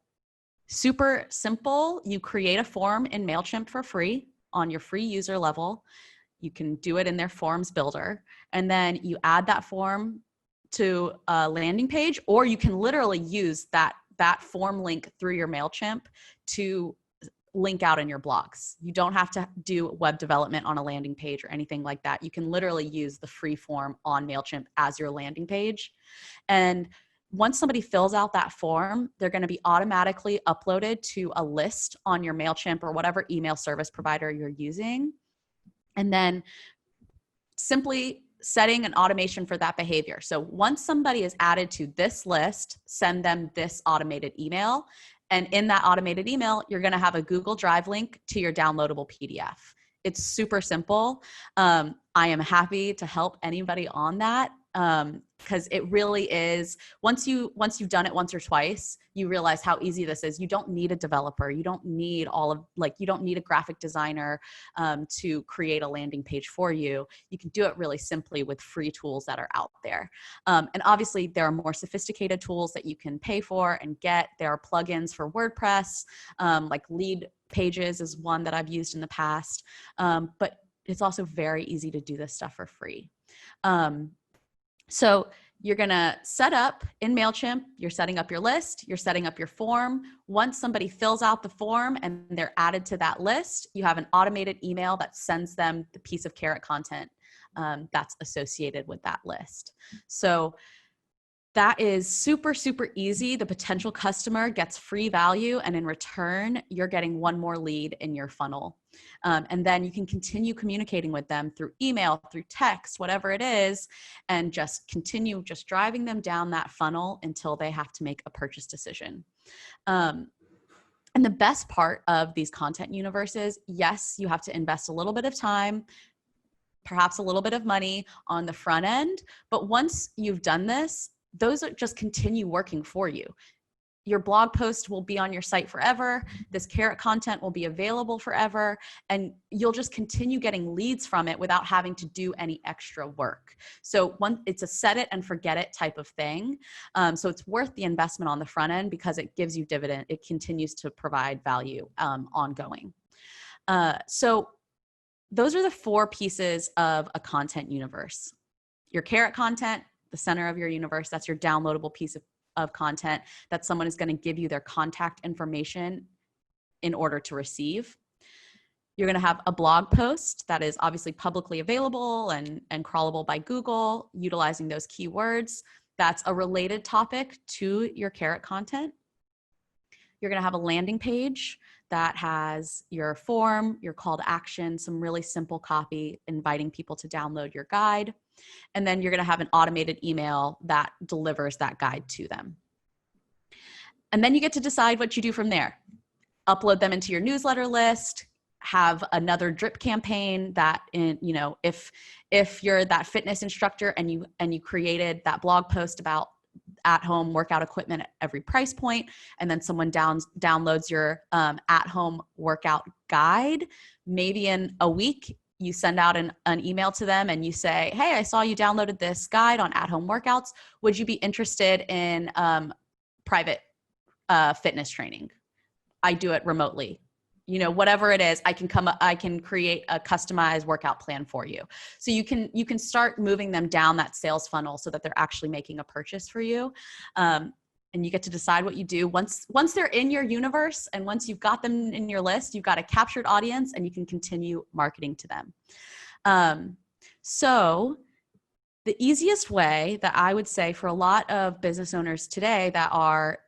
super simple. You create a form in MailChimp for free on your free user level. You can do it in their forms builder. And then you add that form to a landing page, or you can literally use that form link through your MailChimp to link out in your blogs. You don't have to do web development on a landing page or anything like that. You can literally use the free form on MailChimp as your landing page. And once somebody fills out that form, they're going to be automatically uploaded to a list on your MailChimp or whatever email service provider you're using. And then simply setting an automation for that behavior. So once somebody is added to this list, send them this automated email. And in that automated email, you're going to have a Google Drive link to your downloadable PDF. It's super simple. I am happy to help anybody on that. Because it really is, once you've done it once or twice, you realize how easy this is. You don't need a developer. You don't need you don't need a graphic designer to create a landing page for you. You can do it really simply with free tools that are out there. And obviously there are more sophisticated tools that you can pay for and get. There are plugins for WordPress, like Lead Pages is one that I've used in the past. But it's also very easy to do this stuff for free. So you're going to set up in MailChimp, you're setting up your list, you're setting up your form. Once somebody fills out the form and they're added to that list, you have an automated email that sends them the piece of Carrot content that's associated with that list. So that is super, super easy. The potential customer gets free value, and in return, you're getting one more lead in your funnel. And then you can continue communicating with them through email, through text, whatever it is, and just continue just driving them down that funnel until they have to make a purchase decision. And the best part of these content universes, yes, you have to invest a little bit of time, perhaps a little bit of money on the front end, but once you've done this, those just continue working for you. Your blog post will be on your site forever. This Carrot content will be available forever, and you'll just continue getting leads from it without having to do any extra work. So it's a set it and forget it type of thing. So it's worth the investment on the front end because it gives you dividend. It continues to provide value ongoing. So those are the 4 pieces of a content universe. Your Carrot content, the center of your universe, that's your downloadable piece of content that someone is going to give you their contact information in order to receive. You're going to have a blog post that is obviously publicly available and crawlable by Google, utilizing those keywords. That's a related topic to your Carrot content. You're going to have a landing page that has your form, your call to action, some really simple copy inviting people to download your guide. And then you're going to have an automated email that delivers that guide to them. And then you get to decide what you do from there. Upload them into your newsletter list, have another drip campaign that if you're that fitness instructor and you created that blog post about at-home workout equipment at every price point, and then someone downloads your at-home workout guide, maybe in a week you send out an email to them and you say, hey, I saw you downloaded this guide on at-home workouts. Would you be interested in private fitness training? I do it remotely. Whatever it is, I can create a customized workout plan for you. So you can start moving them down that sales funnel so that they're actually making a purchase for you. And you get to decide what you do. Once they're in your universe and once you've got them in your list, you've got a captured audience and you can continue marketing to them. So the easiest way that I would say for a lot of business owners today that are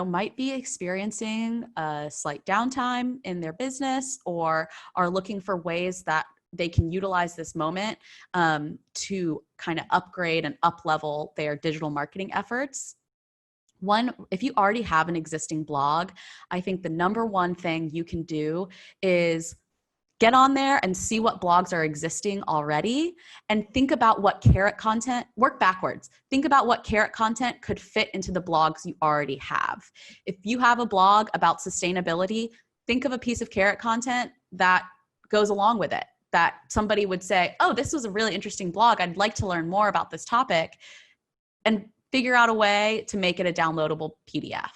might be experiencing a slight downtime in their business or are looking for ways that they can utilize this moment to kind of upgrade and up-level their digital marketing efforts. One, if you already have an existing blog, I think the number one thing you can do is get on there and see what blogs are existing already and think about what carrot content, work backwards. Think about what carrot content could fit into the blogs you already have. If you have a blog about sustainability, think of a piece of carrot content that goes along with it, that somebody would say, oh, this was a really interesting blog. I'd like to learn more about this topic, and figure out a way to make it a downloadable PDF.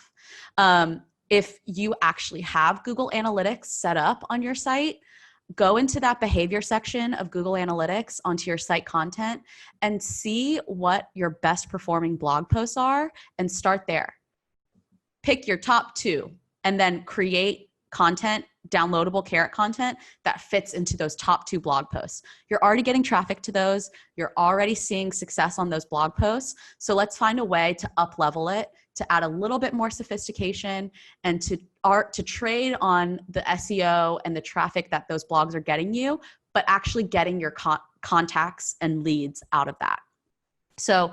If you actually have Google Analytics set up on your site, go into that behavior section of Google Analytics onto your site content and see what your best performing blog posts are and start there. Pick your top 2 and then create content, downloadable carrot content that fits into those top 2 blog posts. You're already getting traffic to those. You're already seeing success on those blog posts. So let's find a way to up level it, to add a little bit more sophistication and to trade on the SEO and the traffic that those blogs are getting you, but actually getting your contacts and leads out of that. So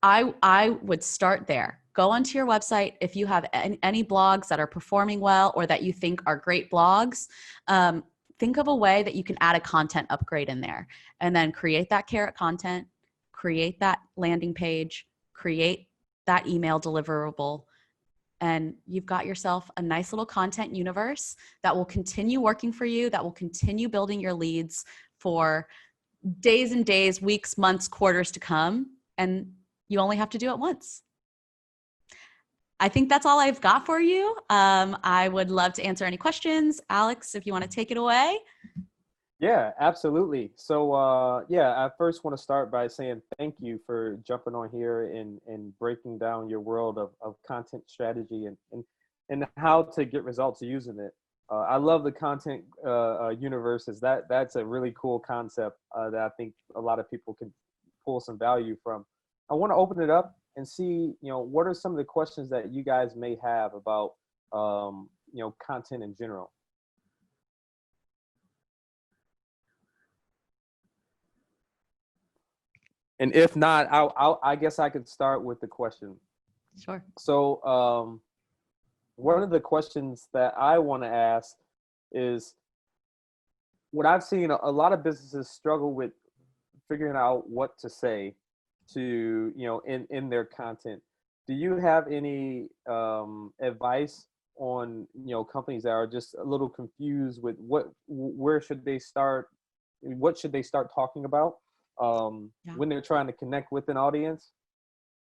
I would start there. Go onto your website. If you have any blogs that are performing well or that you think are great blogs, think of a way that you can add a content upgrade in there, and then create that carrot content, create that landing page, create that email deliverable, and you've got yourself a nice little content universe that will continue working for you, that will continue building your leads for days and days, weeks, months, quarters to come, and you only have to do it once. I think that's all I've got for you. I would love to answer any questions. Alex, if you want to take it away. Yeah, absolutely. So, I first want to start by saying thank you for jumping on here and breaking down your world of content strategy and how to get results using it. I love the content universes. That's a really cool concept that I think a lot of people can pull some value from. I want to open it up and see, what are some of the questions that you guys may have about, content in general. And if not, I guess I could start with the question. Sure. So one of the questions that I want to ask is, what I've seen a lot of businesses struggle with figuring out what to say to, in their content. Do you have any advice on, companies that are just a little confused with where should they start? What should they start talking about when they're trying to connect with an audience?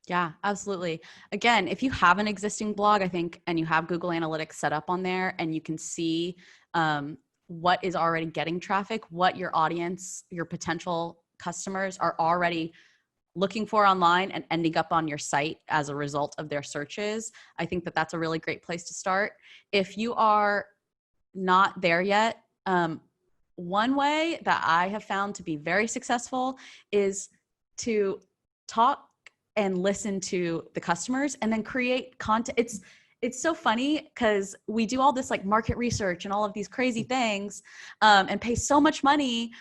Yeah, absolutely. Again, if you have an existing blog, I think, and you have Google Analytics set up on there and you can see what is already getting traffic, what your audience, your potential customers are already looking for online and ending up on your site as a result of their searches, I think that that's a really great place to start. If you are not there yet, one way that I have found to be very successful is to talk and listen to the customers and then create content. It's so funny because we do all this like market research and all of these crazy things and pay so much money,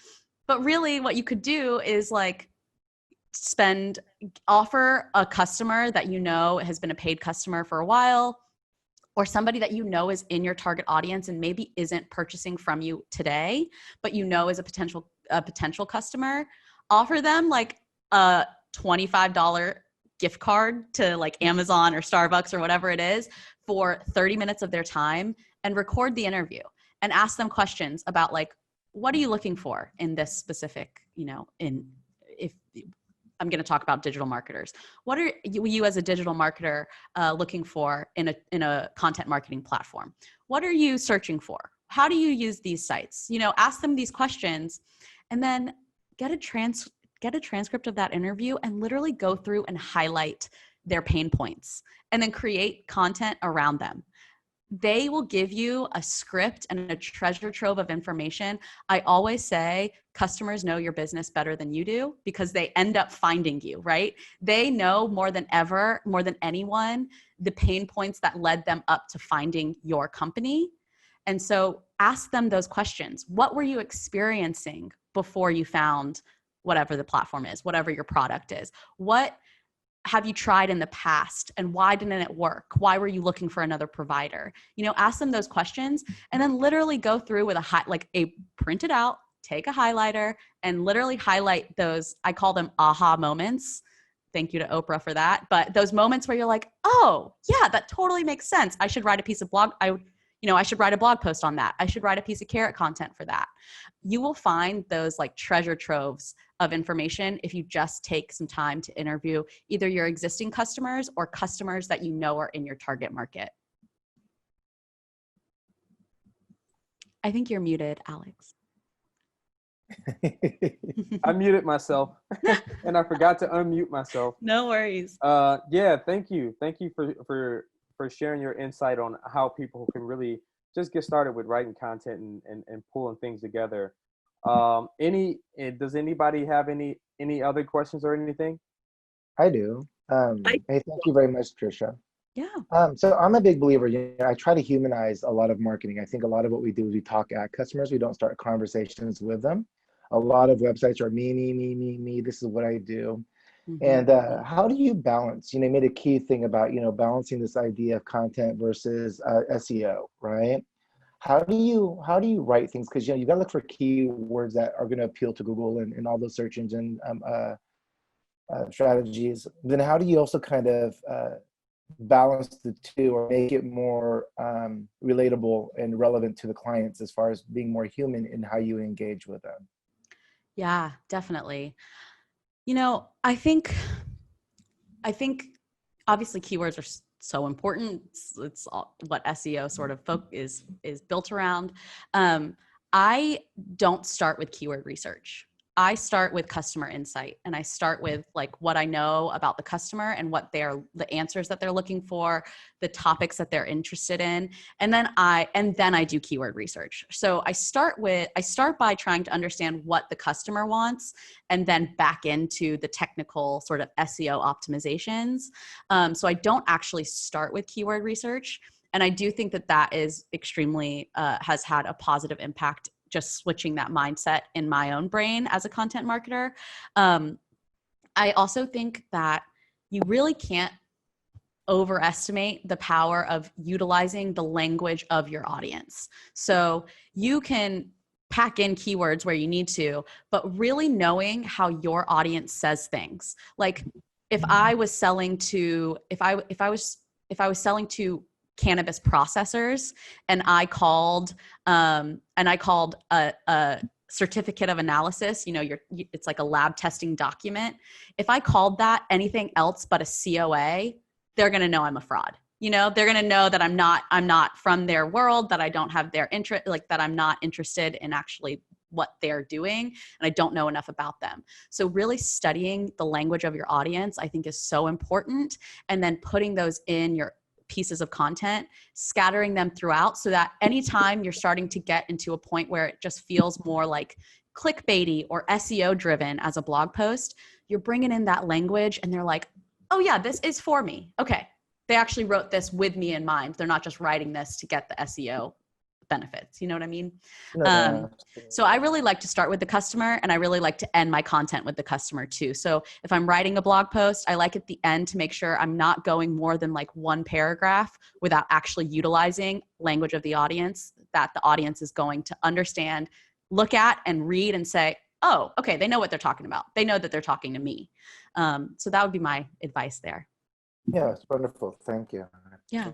but really what you could do is like offer a customer that has been a paid customer for a while or somebody that you know is in your target audience and maybe isn't purchasing from you today, but you know is a potential customer, offer them like a $25 gift card to like Amazon or Starbucks or whatever it is for 30 minutes of their time, and record the interview and ask them questions about like, what are you looking for in this specific, if I'm going to talk about digital marketers. What are you as a digital marketer looking for in a content marketing platform? What are you searching for? How do you use these sites? Ask them these questions, and then get a transcript of that interview and literally go through and highlight their pain points, and then create content around them. They will give you a script and a treasure trove of information. I always say customers know your business better than you do, because they end up finding you, right? They know more than ever, more than anyone, the pain points that led them up to finding your company. And so ask them those questions. What were you experiencing before you found whatever the platform is, whatever your product is? What have you tried in the past, and why didn't it work? Why were you looking for another provider? Ask them those questions, and then literally go through with print it out, take a highlighter, and literally highlight those. I call them aha moments. Thank you to Oprah for that. But those moments where you're like, oh yeah, that totally makes sense. I should write a piece of blog. I should write a blog post on that. I should write a piece of Carrot content for that. You will find those like treasure troves of information if you just take some time to interview either your existing customers or customers that you know are in your target market. I think you're muted, Alex. I muted myself and I forgot to unmute myself. No worries. Yeah, thank you. Thank you for sharing your insight on how people can really just get started with writing content and pulling things together. Does anybody have any other questions or anything? I do. Hey, thank you very much, Trisha. Yeah. So I'm a big believer. I try to humanize a lot of marketing. I think a lot of what we do is we talk at customers. We don't start conversations with them. A lot of websites are me. This is what I do. Mm-hmm. And how do you balance? You made a key thing about balancing this idea of content versus SEO, right? How do you write things? Because you got to look for keywords that are going to appeal to Google and all those search engine strategies. Then how do you also kind of balance the two, or make it more relatable and relevant to the clients as far as being more human in how you engage with them? Yeah, definitely. I think obviously keywords are so important. It's what SEO sort of is built around. I don't start with keyword research. I start with customer insight, and I start with like what I know about the customer and what the answers that they're looking for, the topics that they're interested in. And then I do keyword research. So I start by trying to understand what the customer wants, and then back into the technical sort of SEO optimizations. So I don't actually start with keyword research. And I do think that is extremely, has had a positive impact, just switching that mindset in my own brain as a content marketer. I also think that you really can't overestimate the power of utilizing the language of your audience. So you can pack in keywords where you need to, but really knowing how your audience says things. Like if I was selling to cannabis processors, and I called a certificate of analysis, it's like a lab testing document. If I called that anything else but a COA, they're going to know I'm a fraud. They're going to know that I'm not from their world, that I don't have their interest, like that I'm not interested in actually what they're doing, and I don't know enough about them. So really studying the language of your audience, I think, is so important. And then putting those in your pieces of content, scattering them throughout, so that anytime you're starting to get into a point where it just feels more like clickbaity or SEO driven as a blog post, you're bringing in that language and they're like, oh yeah, this is for me. Okay. They actually wrote this with me in mind. They're not just writing this to get the SEO benefits. You know what I mean? No, So I really like to start with the customer, and I really like to end my content with the customer too. So if I'm writing a blog post, I like at the end to make sure I'm not going more than like one paragraph without actually utilizing language of the audience that the audience is going to understand, look at, and read and say, oh, okay, they know what they're talking about. They know that they're talking to me. So that would be my advice there. yeah, it's wonderful. Thank you. Yeah.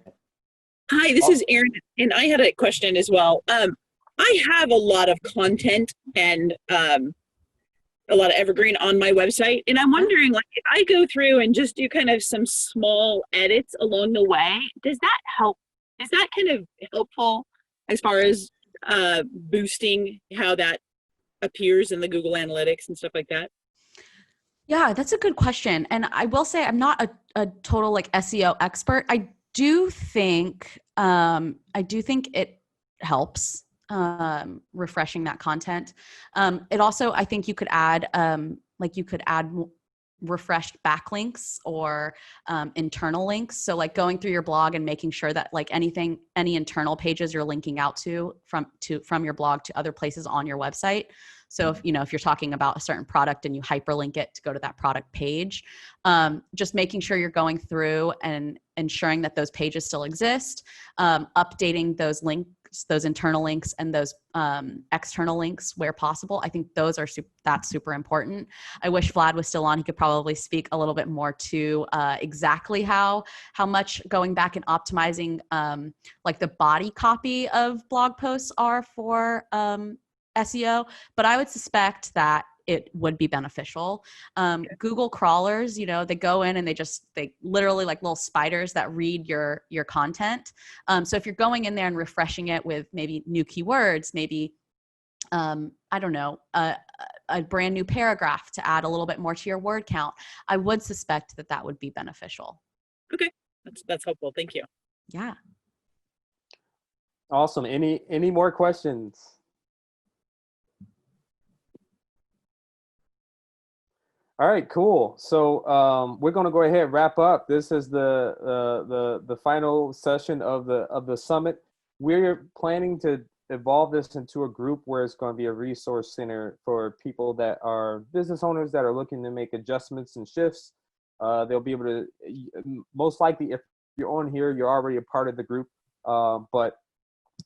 Hi, this is Erin, and I had a question as well. I have a lot of content and a lot of evergreen on my website, and I'm wondering, like, if I go through and just do kind of some small edits along the way, does that help? Is that kind of helpful as far as boosting how that appears in the Google Analytics and stuff like that? Yeah, that's a good question. And I will say I'm not a total like SEO expert. I do think it helps refreshing that content. It also, I think you could add refreshed backlinks or internal links. So like going through your blog and making sure that like any internal pages you're linking out to from your blog to other places on your website. So if you're talking about a certain product and you hyperlink it to go to that product page, just making sure you're going through and ensuring that those pages still exist, updating those links, those internal links and those external links where possible. I think that's super important. I wish Vlad was still on. He could probably speak a little bit more to exactly how much going back and optimizing like the body copy of blog posts are for SEO, but I would suspect that it would be beneficial. Google crawlers, they go in and they literally like little spiders that read your content. So if you're going in there and refreshing it with maybe new keywords, maybe, I don't know, a brand new paragraph to add a little bit more to your word count, I would suspect that would be beneficial. Okay, that's helpful. Thank you. Yeah. Awesome. Any more questions? All right, cool. So we're going to go ahead and wrap up. This is the final session of the summit. We're planning to evolve this into a group where it's going to be a resource center for people that are business owners that are looking to make adjustments and shifts. They'll be able to, most likely, if you're on here, you're already a part of the group. But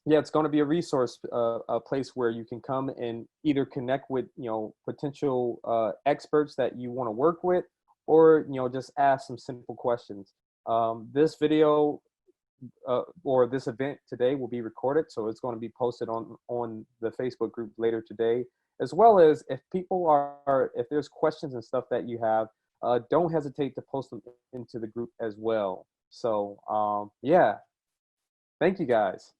yeah, it's going to be a resource, a place where you can come and either connect with, potential experts that you want to work with, or, just ask some simple questions. This video or this event today will be recorded, so it's going to be posted on the Facebook group later today, as well as if there's questions and stuff that you have, don't hesitate to post them into the group as well. So yeah, thank you guys.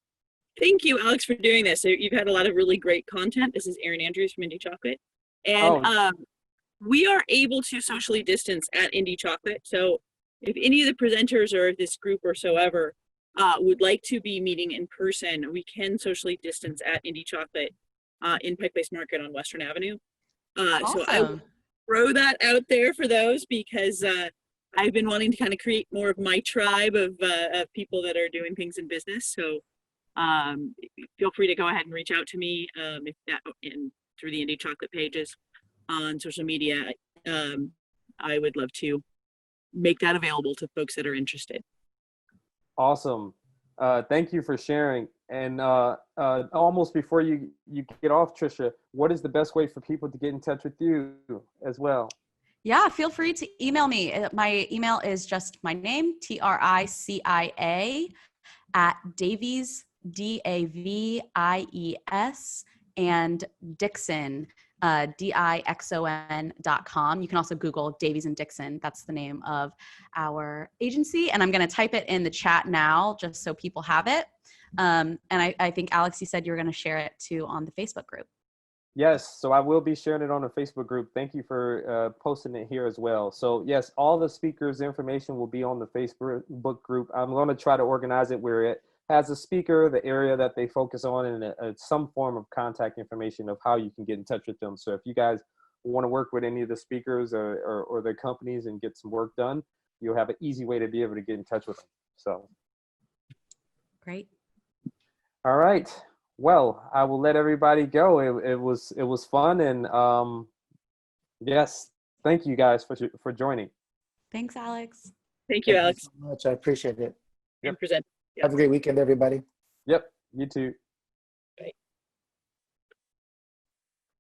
Thank you, Alex, for doing this. So you've had a lot of really great content. This is Erin Andrews from Indie Chocolate. And we are able to socially distance at Indie Chocolate. So if any of the presenters or this group or so ever would like to be meeting in person, we can socially distance at Indie Chocolate in Pike Place Market on Western Avenue. Awesome. So I will throw that out there for those, because I've been wanting to kind of create more of my tribe of people that are doing things in business. So feel free to go ahead and reach out to me through the Indie Chocolate pages on social media. I would love to make that available to folks that are interested. Awesome. Thank you for sharing. And almost before you get off, Trisha, what is the best way for people to get in touch with you as well? Yeah, feel free to email me. My email is just my name, TRICIA @Davies, DAVIES, and Dixon, DIXON.com. You can also Google Davies and Dixon. That's the name of our agency. And I'm going to type it in the chat now just so people have it. And I think, Alex, you said you were going to share it too on the Facebook group. Yes, so I will be sharing it on the Facebook group. Thank you for posting it here as well. So yes, all the speakers' information will be on the Facebook group. I'm going to try to organize it where it has a speaker, the area that they focus on, and some form of contact information of how you can get in touch with them. So if you guys want to work with any of the speakers or their companies and get some work done, you'll have an easy way to be able to get in touch with them. So great. All right. well, I will let everybody go. It was fun, and yes, thank you guys for joining. Thanks, Alex. Thank you, Thank Alex. so much. I appreciate it. And present. Have a great weekend, everybody. Yep, you too.